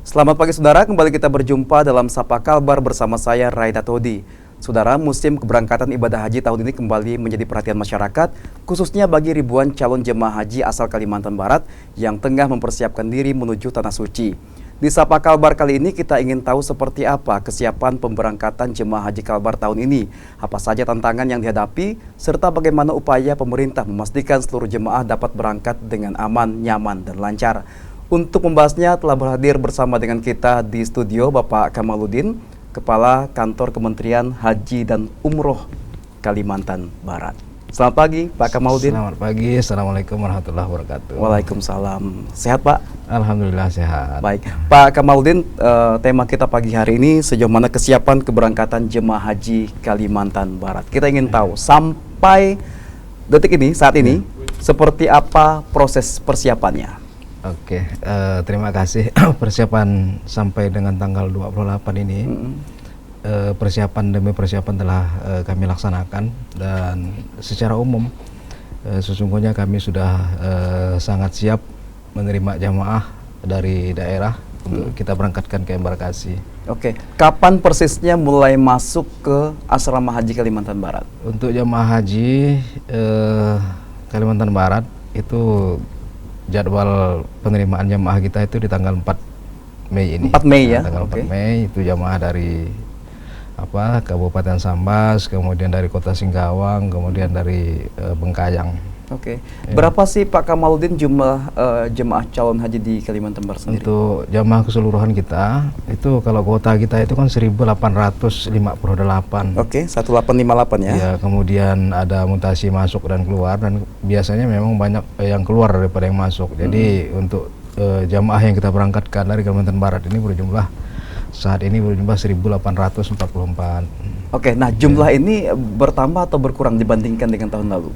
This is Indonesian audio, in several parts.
Selamat pagi saudara, kembali kita berjumpa dalam Sapa Kalbar bersama saya Raida Todi. Saudara, musim keberangkatan ibadah haji tahun ini kembali menjadi perhatian masyarakat, khususnya bagi ribuan calon jemaah haji asal Kalimantan Barat yang tengah mempersiapkan diri menuju Tanah Suci. Di Sapa Kalbar kali ini kita ingin tahu seperti apa kesiapan pemberangkatan jemaah haji Kalbar tahun ini, apa saja tantangan yang dihadapi, serta bagaimana upaya pemerintah memastikan seluruh jemaah dapat berangkat dengan aman, nyaman, dan lancar. Untuk membahasnya telah berhadir bersama dengan kita di studio Bapak Kamaludin, Kepala Kantor Kementerian Haji dan Umroh Kalimantan Barat. Selamat pagi Pak Kamaludin. Selamat pagi, Assalamualaikum warahmatullahi wabarakatuh. Waalaikumsalam. Sehat Pak? Alhamdulillah sehat. Baik, Pak Kamaludin, tema kita pagi hari ini sejauh mana kesiapan keberangkatan jemaah haji Kalimantan Barat. Kita ingin tahu sampai detik ini, saat ini, seperti apa proses persiapannya? Oke, terima kasih. Persiapan sampai dengan tanggal 28 ini, persiapan demi persiapan telah kami laksanakan, dan secara umum sesungguhnya kami sudah sangat siap menerima jamaah dari daerah untuk kita berangkatkan ke embarkasi. Oke, kapan persisnya mulai masuk ke asrama haji Kalimantan Barat? Untuk jamaah haji Kalimantan Barat itu jadwal penerimaan jamaah kita itu di tanggal 4 Mei ini. 4 Mei ya? Tanggal 4 Mei itu jamaah dari Kabupaten Sambas, kemudian dari Kota Singkawang, kemudian dari Bengkayang. Oke. Berapa sih Pak Kamaludin jumlah jemaah calon haji di Kalimantan Barat sendiri? Untuk jamaah keseluruhan kita, itu kalau kuota kita itu kan 1858. Oke, 1858 ya? Ya, kemudian ada mutasi masuk dan keluar, dan biasanya memang banyak yang keluar daripada yang masuk. Jadi untuk jamaah yang kita berangkatkan dari Kalimantan Barat ini saat ini berjumlah 1844. Oke, nah jumlah ini bertambah atau berkurang dibandingkan dengan tahun lalu?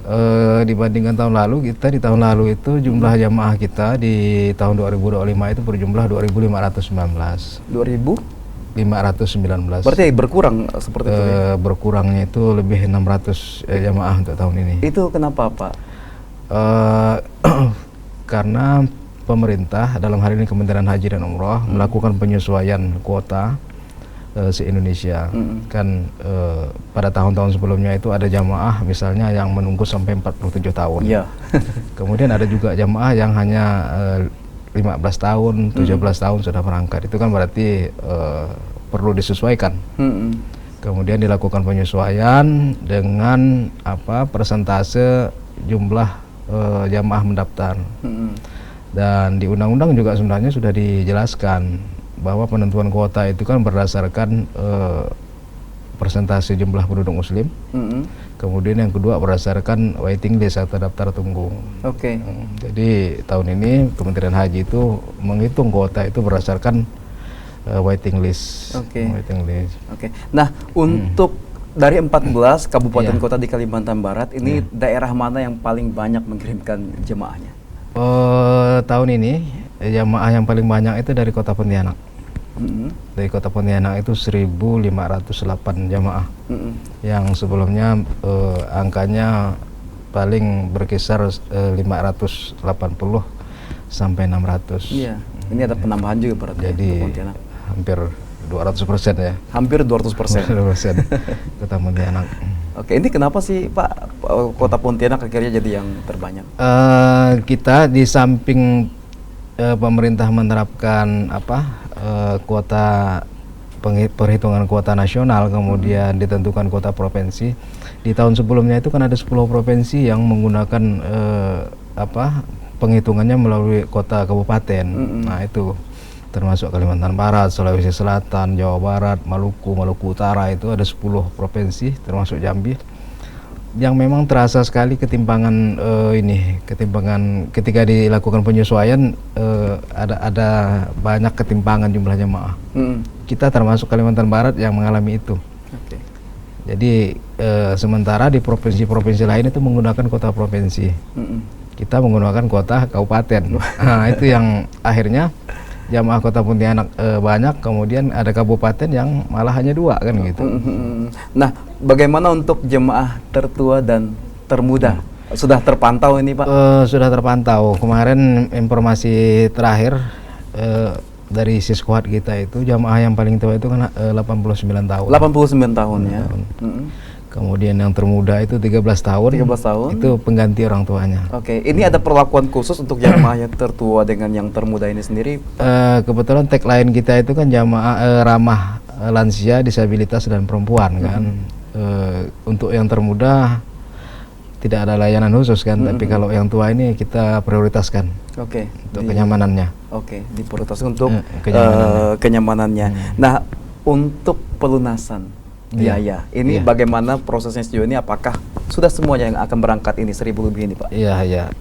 Dibandingkan tahun lalu, di tahun lalu itu jumlah jamaah kita di tahun 2025 itu berjumlah 2.519. 2.519. Berarti berkurang seperti itu ya? Berkurangnya itu lebih 600 jamaah untuk tahun ini. Itu kenapa Pak? Karena pemerintah, dalam hal ini Kementerian Haji dan Umroh, melakukan penyesuaian kuota se-Indonesia. Kan pada tahun-tahun sebelumnya itu ada jamaah misalnya yang menunggu sampai 47 tahun. Iya. Kemudian ada juga jamaah yang hanya 15 tahun, 17 tahun sudah berangkat. Itu kan berarti perlu disesuaikan. Kemudian dilakukan penyesuaian dengan persentase jumlah jamaah mendaftar. Dan di undang-undang juga sebenarnya sudah dijelaskan bahwa penentuan kuota itu kan berdasarkan persentase jumlah penduduk muslim. Kemudian yang kedua berdasarkan waiting list atau daftar tunggu. Oke. Jadi tahun ini Kementerian Haji itu menghitung kuota itu berdasarkan waiting list. Oke. Waiting list. Oke. Nah, untuk dari 14 kabupaten kota di Kalimantan Barat ini daerah mana yang paling banyak mengirimkan jemaahnya? Tahun ini jamaah yang paling banyak itu dari Kota Pontianak. Dari Kota Pontianak itu 1.508 jamaah. Yang sebelumnya angkanya paling berkisar 580 sampai 600. Iya. Ini ada penambahan juga berarti. Jadi Pontianak. hampir 200% ya. Hampir 200%. 200% Kota Pontianak. Oke, ini kenapa sih Pak Kota Pontianak akhirnya jadi yang terbanyak? Kita di samping pemerintah menerapkan kuota perhitungan kuota nasional, kemudian ditentukan kuota provinsi. Di tahun sebelumnya itu kan ada 10 provinsi yang menggunakan penghitungannya melalui kota kabupaten. Nah, itu termasuk Kalimantan Barat, Sulawesi Selatan, Jawa Barat, Maluku Utara, itu ada 10 provinsi termasuk Jambi, yang memang terasa sekali ketimpangan ketika dilakukan penyesuaian, ada banyak ketimpangan jumlah jemaah. Kita termasuk Kalimantan Barat yang mengalami itu. Oke. Jadi sementara di provinsi-provinsi lain itu menggunakan kota provinsi, kita menggunakan kota kabupaten. Nah, itu yang akhirnya jamaah Kota Pontianak banyak, kemudian ada kabupaten yang malah hanya 2 kan gitu. Nah, bagaimana untuk jemaah tertua dan termuda? Sudah terpantau ini Pak? Sudah terpantau. Kemarin informasi terakhir dari siskuat kita itu jamaah yang paling tua itu kan 89 tahun. 89 tahun ya. Kemudian yang termuda itu 13 tahun. 13 tahun. Itu pengganti orang tuanya. Oke, ini ada perlakuan khusus untuk jamaah yang tertua dengan yang termuda ini sendiri? Kebetulan tagline kita itu kan jamaah ramah lansia, disabilitas dan perempuan kan. Untuk yang termuda tidak ada layanan khusus kan, tapi kalau yang tua ini kita prioritaskan. Oke. Untuk kenyamanannya. Oke, diprioritaskan untuk kenyamanannya. kenyamamannya. Nah, untuk pelunasan biaya, ini bagaimana prosesnya sejauh ini? Apakah sudah semuanya yang akan berangkat ini 1000 lebih ini, Pak? Iya, iya.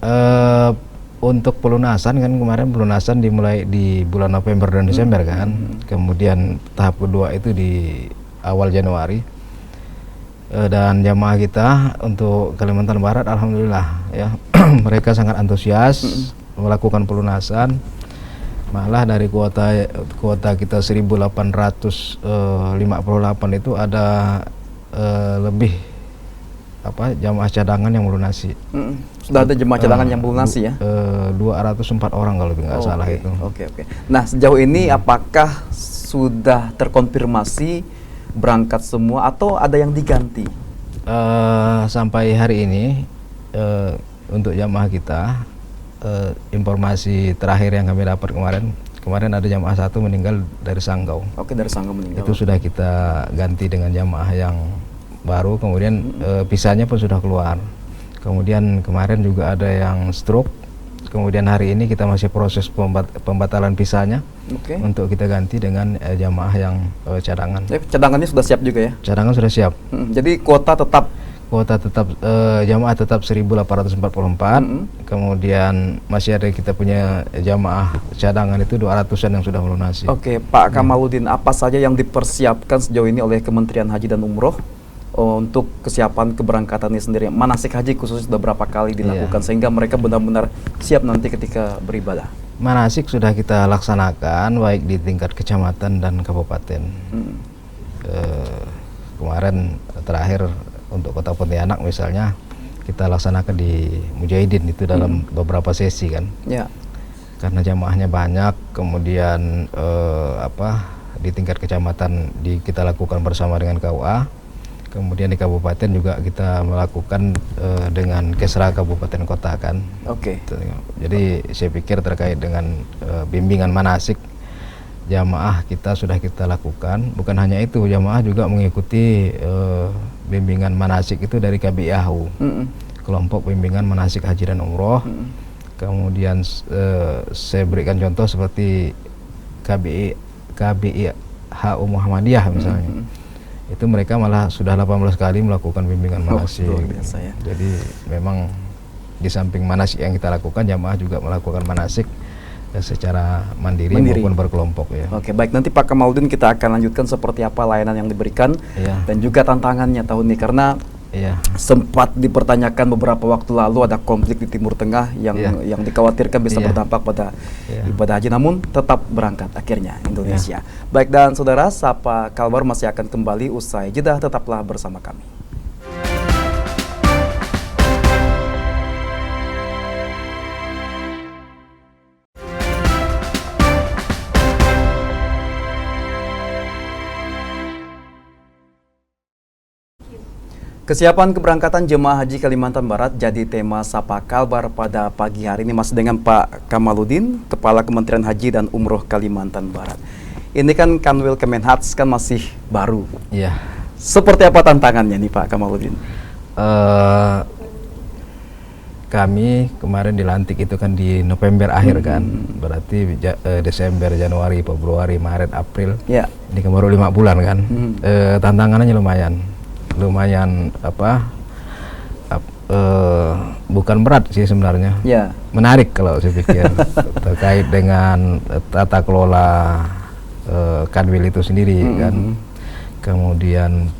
Untuk pelunasan kan kemarin pelunasan dimulai di bulan November dan Desember kan. Kemudian tahap kedua itu di awal Januari. Dan jamaah kita untuk Kalimantan Barat alhamdulillah ya mereka sangat antusias melakukan pelunasan. Malah dari kuota kita 1858 itu ada lebih jamaah cadangan yang melunasi. Sudah ada jemaah cadangan yang melunasi ya? 204 orang kalau nggak salah itu. Oke. Nah, sejauh ini apakah sudah terkonfirmasi berangkat semua atau ada yang diganti? Sampai hari ini untuk jamaah kita informasi terakhir yang kami dapat kemarin ada jamaah satu meninggal dari Sanggau. Oke, dari Sanggau meninggal. Itu sudah kita ganti dengan jamaah yang baru, kemudian visanya pun sudah keluar. Kemudian kemarin juga ada yang stroke. Kemudian hari ini kita masih proses pembatalan visanya untuk kita ganti dengan jamaah yang cadangan. Cadangannya sudah siap juga ya? Cadangan sudah siap. Jadi kuota tetap jamaah tetap 1844. Kemudian masih ada kita punya jamaah cadangan itu 200-an yang sudah melunasi. Oke, Pak Kamaludin, apa saja yang dipersiapkan sejauh ini oleh Kementerian Haji dan Umroh untuk kesiapan keberangkatan ini sendiri? Manasik haji khususnya sudah berapa kali dilakukan sehingga mereka benar-benar siap nanti ketika beribadah? Manasik sudah kita laksanakan baik di tingkat kecamatan dan kabupaten. Kemarin terakhir untuk Kota Pontianak misalnya kita laksanakan di Mujahidin itu dalam beberapa sesi kan. Ya. Karena jamaahnya banyak, kemudian di tingkat kecamatan kita lakukan bersama dengan KUA. Kemudian di kabupaten juga kita melakukan dengan Kesra Kabupaten Kota kan. Oke. Jadi saya pikir terkait dengan bimbingan manasik jamaah kita sudah kita lakukan. Bukan hanya itu, jamaah juga mengikuti bimbingan manasik itu dari KBIAHU, kelompok bimbingan manasik haji dan umroh. Kemudian saya berikan contoh seperti KBIHU Muhammadiyah misalnya. Itu mereka malah sudah 18 kali melakukan bimbingan manasik. Ya. Jadi memang di samping manasik yang kita lakukan, jamaah juga melakukan manasik secara mandiri maupun berkelompok ya. Oke, baik, nanti Pak Kamaludin kita akan lanjutkan seperti apa layanan yang diberikan dan juga tantangannya tahun ini, karena sempat dipertanyakan beberapa waktu lalu ada konflik di Timur Tengah yang dikhawatirkan bisa berdampak pada ibadah haji, namun tetap berangkat akhirnya Indonesia. Baik, dan saudara, Sapa Kalbar masih akan kembali usai jeda, tetaplah bersama kami. Kesiapan keberangkatan jemaah haji Kalimantan Barat jadi tema Sapa Kalbar pada pagi hari ini, masih dengan Pak Kamaludin, Kepala Kementerian Haji dan Umroh Kalimantan Barat. Ini kan Kanwil Kemenhats kan masih baru. Iya. Seperti apa tantangannya nih Pak Kamaludin? Kami kemarin dilantik itu kan di November akhir kan, berarti Desember, Januari, Februari, Maret, April. Ya. Ini kan baru 5 bulan kan. Tantangannya lumayan bukan berat sih sebenarnya. Ya. Menarik kalau saya pikir terkait dengan tata kelola Kanwil itu sendiri kan. Kemudian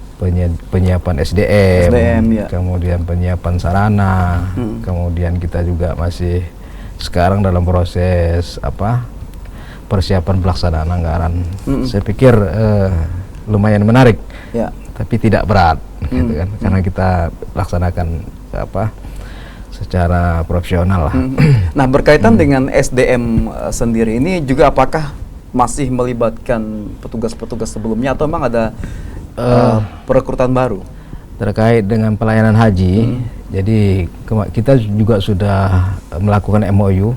penyiapan SDM ya. Kemudian penyiapan sarana, kemudian kita juga masih sekarang dalam proses persiapan pelaksanaan anggaran. Saya pikir lumayan menarik. Ya. Tapi tidak berat, gitu kan? Karena kita laksanakan secara profesional lah. Nah, berkaitan dengan SDM sendiri ini juga, apakah masih melibatkan petugas-petugas sebelumnya atau memang ada perekrutan baru? Terkait dengan pelayanan haji, jadi kita juga sudah melakukan MOU,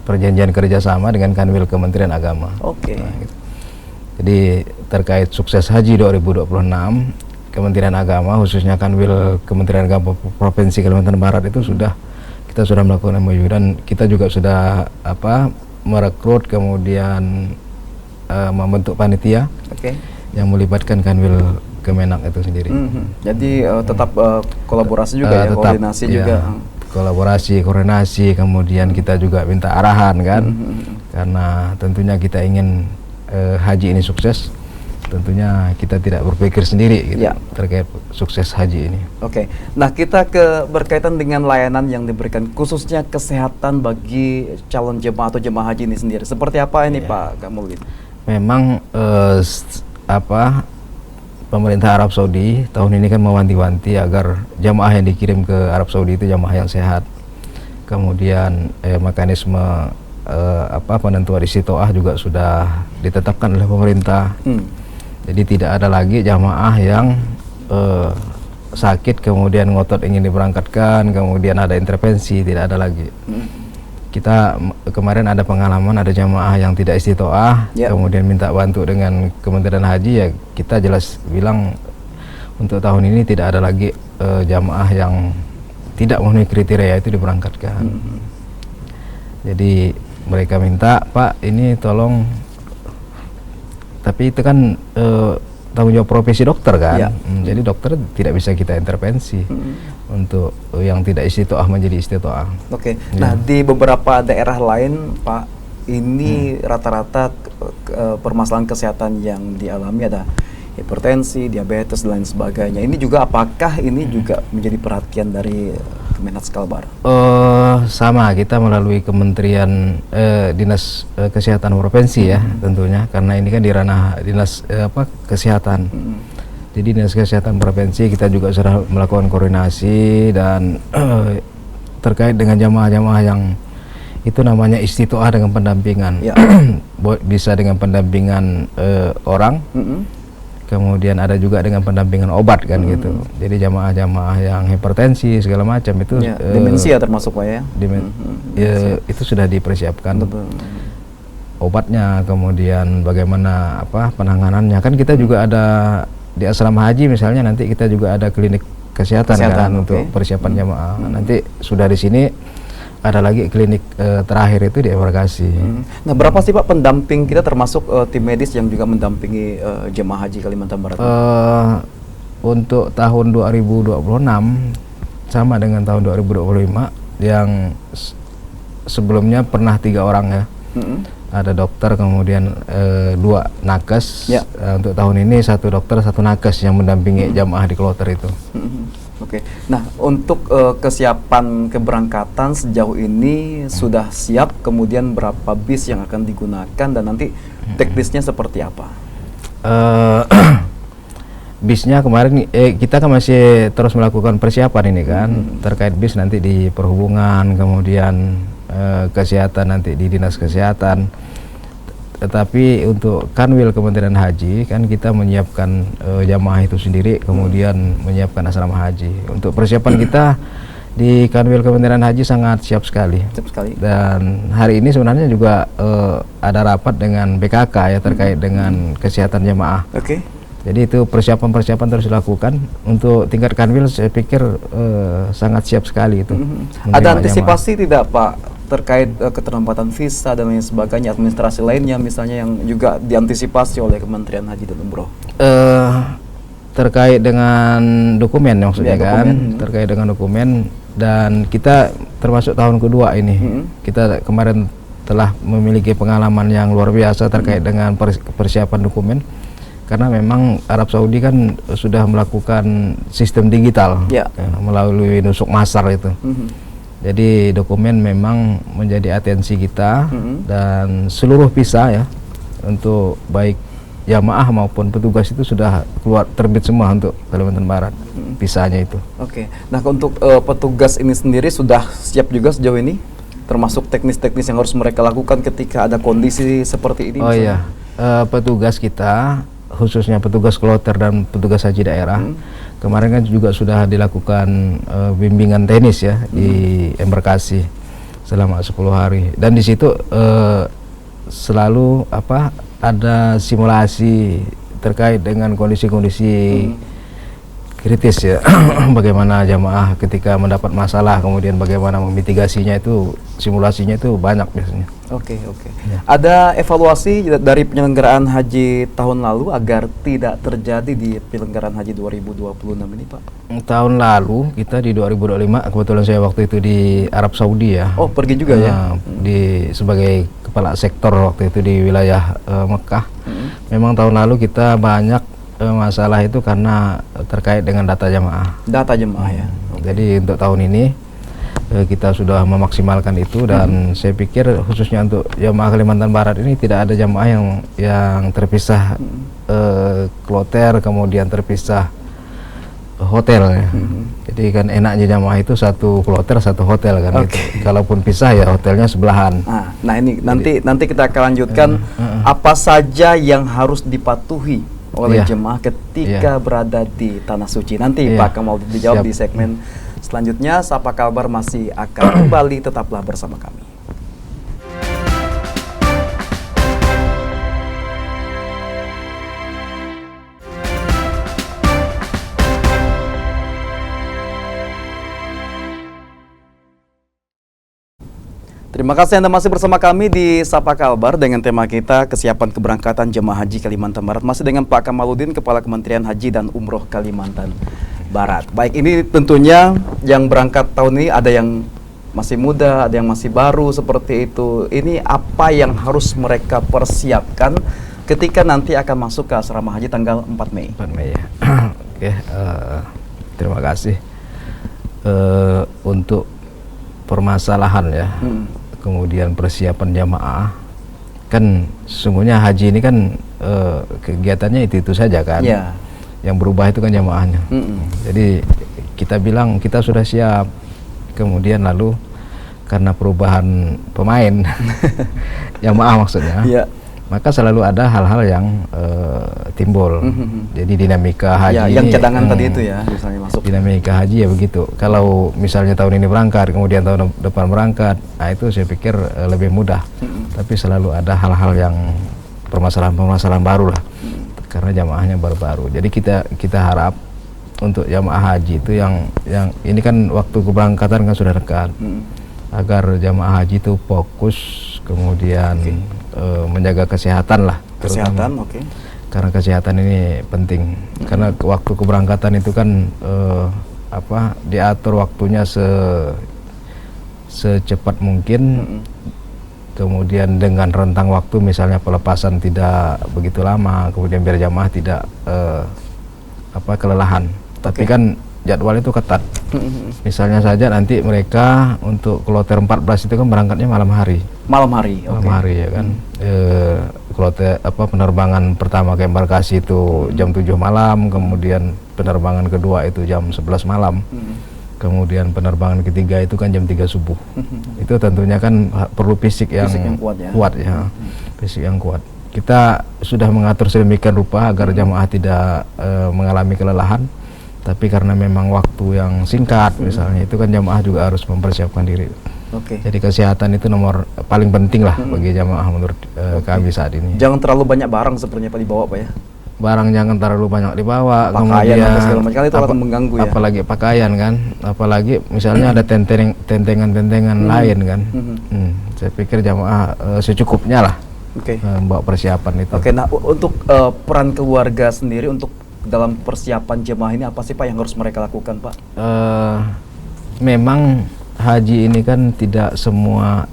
perjanjian kerjasama dengan Kanwil Kementerian Agama. Oke. Nah, gitu. Jadi terkait sukses haji 2026, Kementerian Agama khususnya Kanwil Kementerian Agama Provinsi Kalimantan Barat itu kita sudah melakukan MOU, dan kita juga sudah merekrut, kemudian membentuk panitia yang melibatkan Kanwil Kemenak itu sendiri. Jadi tetap kolaborasi juga, tetap, koordinasi juga. Kolaborasi, koordinasi, kemudian kita juga minta arahan kan, karena tentunya kita ingin haji ini sukses. Tentunya kita tidak berpikir sendiri gitu, terkait sukses haji ini. Oke. Nah, kita berkaitan dengan layanan yang diberikan khususnya kesehatan bagi calon jemaah atau jemaah haji ini sendiri. Seperti apa ini Pak Kamulin? Memang pemerintah Arab Saudi tahun ini kan mewanti-wanti agar jamaah yang dikirim ke Arab Saudi itu jamaah yang sehat. Kemudian mekanisme penentuan istiqoah juga sudah ditetapkan oleh pemerintah. Jadi tidak ada lagi jamaah yang sakit kemudian ngotot ingin diberangkatkan, kemudian ada intervensi, tidak ada lagi. Kita kemarin ada pengalaman, ada jamaah yang tidak istiqoah, kemudian minta bantu dengan Kementerian Haji, ya kita jelas bilang untuk tahun ini tidak ada lagi jamaah yang tidak memenuhi kriteria itu diberangkatkan. Jadi mereka minta, Pak ini tolong, tapi itu kan tanggung jawab profesi dokter kan, jadi dokter tidak bisa kita intervensi untuk yang tidak istiqoah menjadi istiqoah. Oke. Nah, di beberapa daerah lain Pak, ini rata-rata permasalahan kesehatan yang dialami ada hipertensi, diabetes dan lain sebagainya. Ini juga apakah ini juga menjadi perhatian dari Kemenak Kalbar? Sama, kita melalui Kementerian Dinas Kesehatan Provinsi ya tentunya, karena ini kan di ranah dinas kesehatan. Jadi Dinas Kesehatan Provinsi kita juga sudah melakukan koordinasi dan terkait dengan jamaah-jamaah yang itu namanya istiqoah dengan pendampingan, bisa dengan pendampingan orang, kemudian ada juga dengan pendampingan obat kan gitu. Jadi jamaah-jamaah yang hipertensi segala macam itu demensia termasuk Pak ya? Itu sudah dipersiapkan. Obatnya, kemudian bagaimana penanganannya, kan kita juga ada di asrama haji misalnya, nanti kita juga ada klinik kesehatan kan untuk persiapan jamaah. Nanti sudah di sini ada lagi klinik terakhir itu di embarkasi. Nah, berapa sih Pak pendamping kita termasuk tim medis yang juga mendampingi jemaah haji Kalimantan Barat? Untuk tahun 2026 sama dengan tahun 2025, yang sebelumnya pernah 3 orang ya. Ada dokter, kemudian 2 nakes. Untuk tahun ini 1 dokter 1 nakes yang mendampingi jamaah di kloter itu. Oke. Nah, untuk kesiapan keberangkatan sejauh ini sudah siap, kemudian berapa bis yang akan digunakan dan nanti teknisnya seperti apa? Bisnya kemarin kita kan masih terus melakukan persiapan ini kan, terkait bis nanti di perhubungan, kemudian kesehatan nanti di dinas kesehatan. Tetapi untuk Kanwil Kementerian Haji kan kita menyiapkan jamaah itu sendiri, kemudian menyiapkan asrama haji. Untuk persiapan kita di Kanwil Kementerian Haji sangat siap sekali. Dan hari ini sebenarnya juga ada rapat dengan BKK ya terkait dengan kesehatan jamaah. Jadi itu persiapan-persiapan terus dilakukan. Untuk tingkat Kanwil saya pikir sangat siap sekali itu. Ada antisipasi tidak Pak terkait keterlambatan visa dan lain sebagainya, administrasi lainnya misalnya yang juga diantisipasi oleh Kementerian Haji dan Umroh? Terkait dengan dokumen maksudnya kan, terkait dengan dokumen, dan kita termasuk tahun kedua ini, kita kemarin telah memiliki pengalaman yang luar biasa terkait dengan persiapan dokumen, karena memang Arab Saudi kan sudah melakukan sistem digital melalui nusuk masar itu. Jadi dokumen memang menjadi atensi kita, dan seluruh visa ya untuk baik jamaah maupun petugas itu sudah keluar terbit semua untuk Kalimantan Barat visanya itu. Nah untuk petugas ini sendiri sudah siap juga sejauh ini? termasuk teknis-teknis yang harus mereka lakukan ketika ada kondisi seperti ini? Oh iya, petugas kita, khususnya petugas kloter dan petugas haji daerah, kemarin kan juga sudah dilakukan bimbingan teknis ya di embarkasi selama 10 hari. Dan di situ selalu ada simulasi terkait dengan kondisi-kondisi kritis ya, bagaimana jamaah ketika mendapat masalah, kemudian bagaimana memitigasinya, itu simulasinya itu banyak biasanya. Oke. Ya. Ada evaluasi dari penyelenggaraan haji tahun lalu agar tidak terjadi di penyelenggaraan haji 2026 ini, Pak? Tahun lalu kita di 2025, kebetulan saya waktu itu di Arab Saudi ya. Oh, pergi juga ya? Sebagai kepala sektor waktu itu di wilayah Mekah. Memang tahun lalu kita banyak masalah itu karena terkait dengan data jamaah. Data jamaah ya. Jadi untuk tahun ini kita sudah memaksimalkan itu, dan saya pikir khususnya untuk jamaah Kalimantan Barat ini tidak ada jamaah yang terpisah kloter, kemudian terpisah hotel ya. Jadi kan enaknya jamaah itu satu kloter satu hotel kan gitu. Kalaupun pisah ya hotelnya sebelahan. Nah ini nanti kita akan lanjutkan apa saja yang harus dipatuhi oleh jemaah ketika berada di Tanah Suci. Nanti Pak Kamal dijawab di segmen selanjutnya. Sapa Kabar masih akan kembali, tetaplah bersama kami. Terima kasih Anda masih bersama kami di Sapa Kalbar dengan tema kita kesiapan keberangkatan jemaah haji Kalimantan Barat, masih dengan Pak Kamaludin, Kepala Kementerian Haji dan Umroh Kalimantan Barat. Baik, ini tentunya yang berangkat tahun ini ada yang masih muda, ada yang masih baru seperti itu. Ini apa yang harus mereka persiapkan ketika nanti akan masuk ke asrama haji tanggal 4 Mei? 4 Mei ya. Oke, terima kasih. Untuk permasalahan ya, kemudian persiapan jamaah, kan sesungguhnya haji ini kan kegiatannya itu saja kan. Yang berubah itu kan jamaahnya. Jadi kita bilang kita sudah siap, kemudian lalu karena perubahan pemain jamaah maksudnya, maka selalu ada hal-hal yang timbul. Jadi dinamika haji yang cadangan tadi itu ya, misalnya masuk dinamika haji ya begitu. Kalau misalnya tahun ini berangkat, kemudian tahun depan berangkat, nah itu saya pikir lebih mudah. Tapi selalu ada hal-hal yang permasalahan baru lah, karena jamaahnya baru-baru. Jadi kita harap untuk jamaah haji itu yang ini kan waktu keberangkatan kan sudah dekat, agar jamaah haji itu fokus, kemudian menjaga kesehatan lah. Kesehatan, karena kesehatan ini penting. Karena waktu keberangkatan itu kan diatur waktunya secepat mungkin, kemudian dengan rentang waktu misalnya pelepasan tidak begitu lama, kemudian biar jamaah tidak kelelahan. Tapi kan jadwal itu ketat. Misalnya saja nanti mereka untuk kloter 14 itu kan berangkatnya malam hari. Malam hari ya kan. Kloter penerbangan pertama ke embarkasi itu jam 7 malam, kemudian penerbangan kedua itu jam 11 malam. Kemudian penerbangan ketiga itu kan jam 3 subuh. Itu tentunya kan perlu fisik yang kuat ya. Fisik yang kuat. Kita sudah mengatur sedemikian rupa agar jamaah tidak mengalami kelelahan. Tapi karena memang waktu yang singkat misalnya, itu kan jamaah juga harus mempersiapkan diri. Jadi kesehatan itu nomor paling penting lah bagi jamaah menurut kami saat ini. Jangan terlalu banyak barang sepertinya Pak dibawa Pak ya? Barang jangan terlalu banyak dibawa, pakaian kemudian segala macam itu akan mengganggu ya. Apalagi pakaian kan, apalagi misalnya ada tentengan lain kan. Saya pikir jamaah secukupnya lah bawa persiapan itu. Nah untuk peran keluarga sendiri untuk dalam persiapan jemaah ini apa sih Pak yang harus mereka lakukan Pak? Memang haji ini kan tidak semua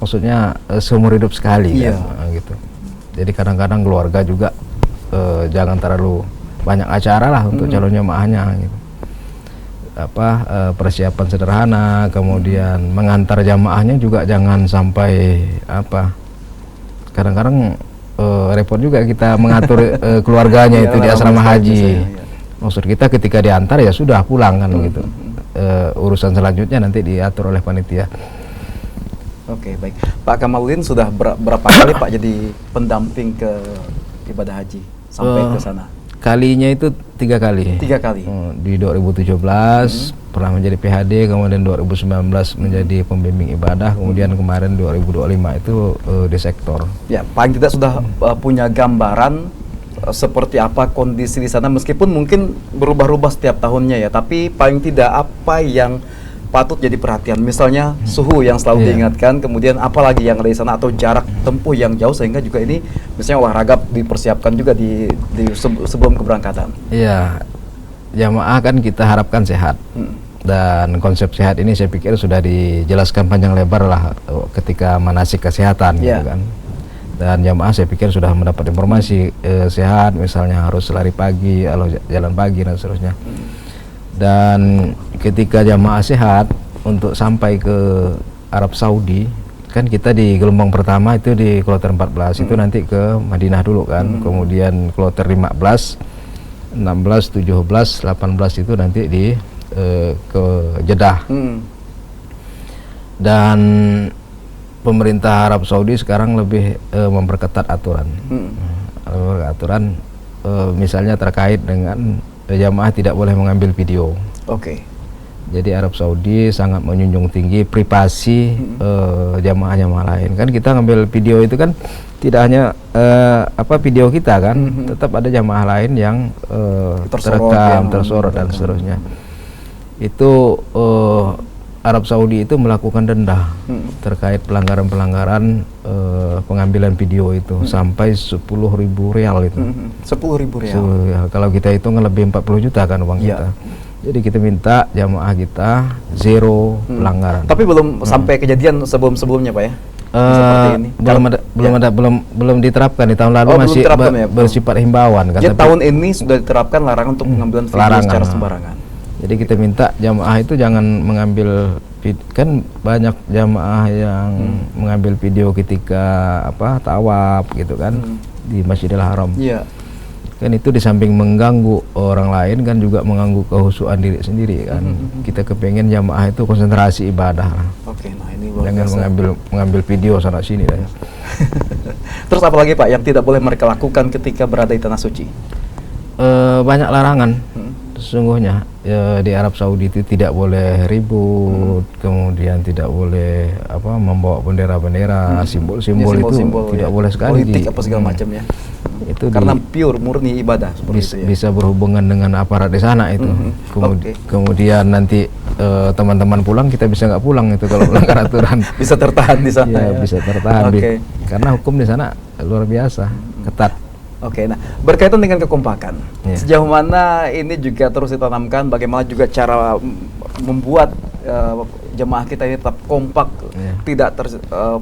maksudnya seumur hidup sekali kan, gitu. Jadi kadang-kadang keluarga juga jangan terlalu banyak acara lah untuk calon jemaahnya gitu. Persiapan sederhana, kemudian mengantar jamaahnya juga jangan sampai kadang-kadang repot juga kita mengatur keluarganya itu di asrama haji. Maksud kita ketika diantar ya sudah pulang kan begitu. Urusan selanjutnya nanti diatur oleh panitia. Oke, baik. Pak Kamaludin sudah berapa kali Pak jadi pendamping ke ibadah haji sampai ke sana? Kalinya itu 3 kali. 3 kali. Di 2017 pernah menjadi PHD, kemudian 2019 menjadi pembimbing ibadah, kemudian kemarin 2025 itu di sektor. Ya, paling tidak sudah punya gambaran seperti apa kondisi di sana, meskipun mungkin berubah-ubah setiap tahunnya ya, tapi paling tidak apa yang patut jadi perhatian, misalnya suhu yang selalu diingatkan, kemudian apalagi yang ada di sana, atau jarak tempuh yang jauh, sehingga juga ini misalnya olahraga dipersiapkan juga sebelum keberangkatan. Iya, jamaah kan kita harapkan sehat, dan konsep sehat ini saya pikir sudah dijelaskan panjang lebar lah ketika manasik kesehatan gitu kan. Dan jamaah saya pikir sudah mendapat informasi sehat, misalnya harus lari pagi, atau jalan pagi dan seterusnya. Dan ketika jamaah sehat untuk sampai ke Arab Saudi, kan kita di gelombang pertama itu di kloter 14 itu nanti ke Madinah dulu kan, kemudian kloter 15, 16, 17, 18 itu nanti ke Jeddah. Dan pemerintah Arab Saudi sekarang lebih memperketat aturan. Misalnya terkait dengan jamaah tidak boleh mengambil video. Oke. Jadi Arab Saudi sangat menjunjung tinggi privasi jamaah-jamaah lain. Kan kita ngambil video itu kan tidak hanya video kita kan, tetap ada jamaah lain yang terekam, tersorot dan seterusnya. Itu Arab Saudi itu melakukan denda terkait pelanggaran-pelanggaran pengambilan video itu sampai 10.000 rial itu. 10.000 rial. Kalau kita hitung lebih 40 juta kan uang kita. Jadi kita minta jamaah kita zero pelanggaran. Tapi belum sampai kejadian sebelum-sebelumnya Pak ya? Seperti ini. Belum diterapkan di tahun lalu, masih bersifat himbauan. Jadi tahun ini sudah diterapkan larangan untuk pengambilan video secara sembarangan. Jadi kita minta jamaah itu jangan mengambil, kan banyak jamaah yang mengambil video ketika tawaf gitu kan di Masjidil Haram. Iya. Kan itu di samping mengganggu orang lain kan juga mengganggu kehusuan diri sendiri kan. Kita kepengen jamaah itu konsentrasi ibadah. Oke, nah ini luar jangan biasa. mengambil video sana sini dan. Terus apa lagi Pak yang tidak boleh mereka lakukan ketika berada di tanah suci? Banyak larangan. Sesungguhnya di Arab Saudi itu tidak boleh ribut, kemudian tidak boleh membawa bendera-bendera, simbol-simbol itu tidak boleh sekali. Politik apa segala macam ya. Itu karena pure murni ibadah seperti bisa berhubungan dengan aparat di sana itu. Kemudian nanti teman-teman pulang, kita bisa nggak pulang itu kalau melanggar aturan. Bisa tertahan di sana. Ya, bisa tertahan. Karena hukum di sana luar biasa ketat. Oke, nah berkaitan dengan kekompakan, sejauh mana ini juga terus ditanamkan, bagaimana juga cara membuat jemaah kita ini tetap kompak, tidak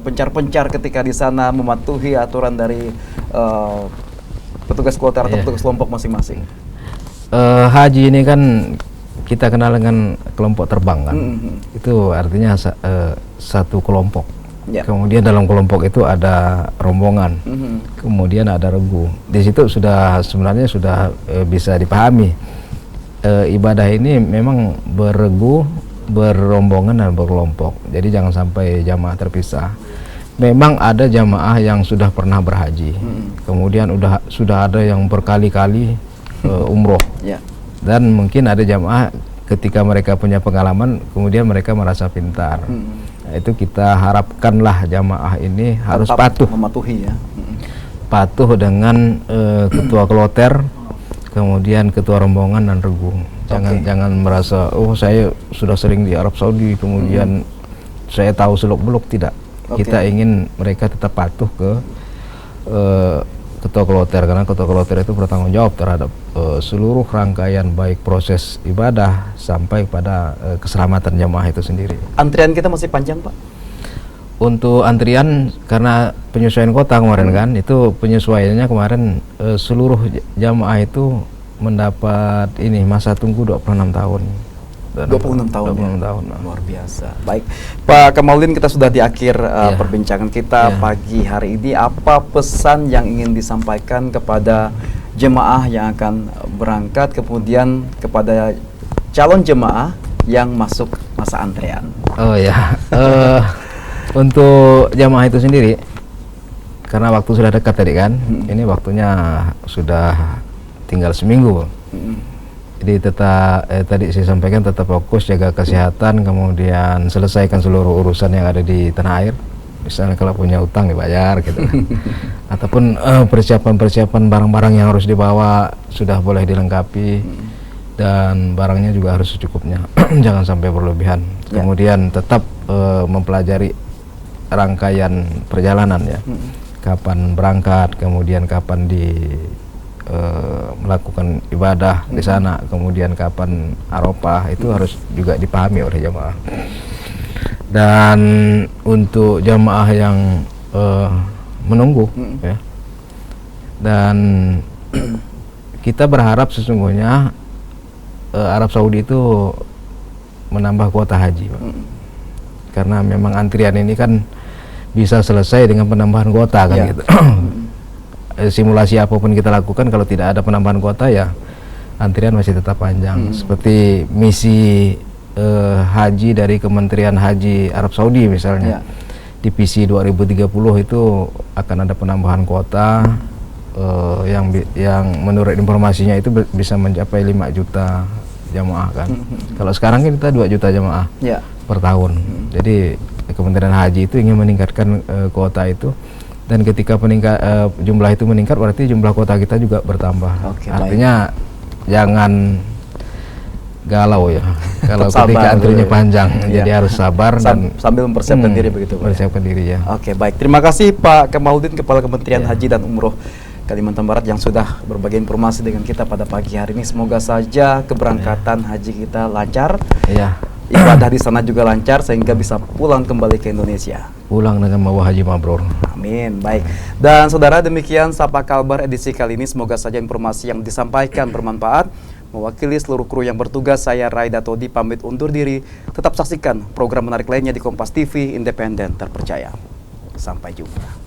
pencar-pencar ketika di sana mematuhi aturan dari petugas kloter atau petugas kelompok masing-masing. Haji ini kan kita kenal dengan kelompok terbang kan, itu artinya satu kelompok. Kemudian dalam kelompok itu ada rombongan, kemudian ada regu. Di situ sebenarnya sudah bisa dipahami ibadah ini memang berregu, berrombongan dan berkelompok. Jadi jangan sampai jamaah terpisah. Memang ada jamaah yang sudah pernah berhaji, kemudian sudah ada yang berkali-kali umroh, dan mungkin ada jamaah ketika mereka punya pengalaman, kemudian mereka merasa pintar. Itu kita harapkanlah jamaah ini harus patuh, mematuhi ya. Patuh dengan ketua kloter, kemudian ketua rombongan dan regu. Jangan merasa saya sudah sering di Arab Saudi, kemudian saya tahu seluk-beluk, tidak. Kita ingin mereka tetap patuh ke ketua kloter, karena ketua kloter itu bertanggung jawab terhadap seluruh rangkaian baik proses ibadah sampai pada keselamatan jamaah itu sendiri. Antrian kita masih panjang Pak? Untuk antrian karena penyesuaian kota kemarin kan, itu penyesuaiannya kemarin seluruh jamaah itu mendapat masa tunggu 26 tahun. 26 tahun. Luar biasa. Baik, Pak Kamaludin, kita sudah di akhir perbincangan kita pagi hari ini. Apa pesan yang ingin disampaikan kepada jemaah yang akan berangkat, kemudian kepada calon jemaah yang masuk masa antrean? Untuk jamaah itu sendiri, karena waktu sudah dekat tadi kan, ini waktunya sudah tinggal seminggu. Jadi tetap tadi saya sampaikan tetap fokus jaga kesehatan, kemudian selesaikan seluruh urusan yang ada di tanah air. Misalnya kalau punya utang dibayar gitu kan. Ataupun persiapan barang-barang yang harus dibawa sudah boleh dilengkapi, dan barangnya juga harus secukupnya. Jangan sampai berlebihan. Kemudian tetap mempelajari rangkaian perjalanan ya. Kapan berangkat, kemudian kapan melakukan ibadah di sana, kemudian kapan Arafah, itu harus juga dipahami oleh jamaah. Dan untuk jamaah yang menunggu ya, dan kita berharap sesungguhnya Arab Saudi itu menambah kuota haji, Pak. Karena memang antrian ini kan bisa selesai dengan penambahan kuota kan gitu. Simulasi apapun kita lakukan, kalau tidak ada penambahan kuota ya antrian masih tetap panjang. Seperti misi haji dari Kementerian Haji Arab Saudi misalnya, di visi 2030 itu akan ada penambahan kuota yang menurut informasinya itu bisa mencapai 5 juta jamaah kan. Kalau sekarang kita 2 juta jamaah per tahun. Jadi Kementerian Haji itu ingin meningkatkan kuota itu. Dan ketika jumlah itu meningkat, berarti jumlah kuota kita juga bertambah. Artinya jangan galau ya. Kalau ketika antrinya panjang, jadi harus sabar dan sambil mempersiapkan diri begitu. Mempersiapkan diri ya. Oke, baik. Terima kasih Pak Kamaluddin, Kepala Kementerian Haji dan Umroh Kalimantan Barat, yang sudah berbagi informasi dengan kita pada pagi hari ini. Semoga saja keberangkatan haji kita lancar. Ibadah di sana juga lancar sehingga bisa pulang kembali ke Indonesia. Pulang dengan membawa haji mabrur. Amin. Baik. Dan saudara, demikian Sapa Kalbar edisi kali ini. Semoga saja informasi yang disampaikan bermanfaat. Mewakili seluruh kru yang bertugas, saya Raida Todi pamit undur diri. Tetap saksikan program menarik lainnya di Kompas TV, independen, terpercaya. Sampai jumpa.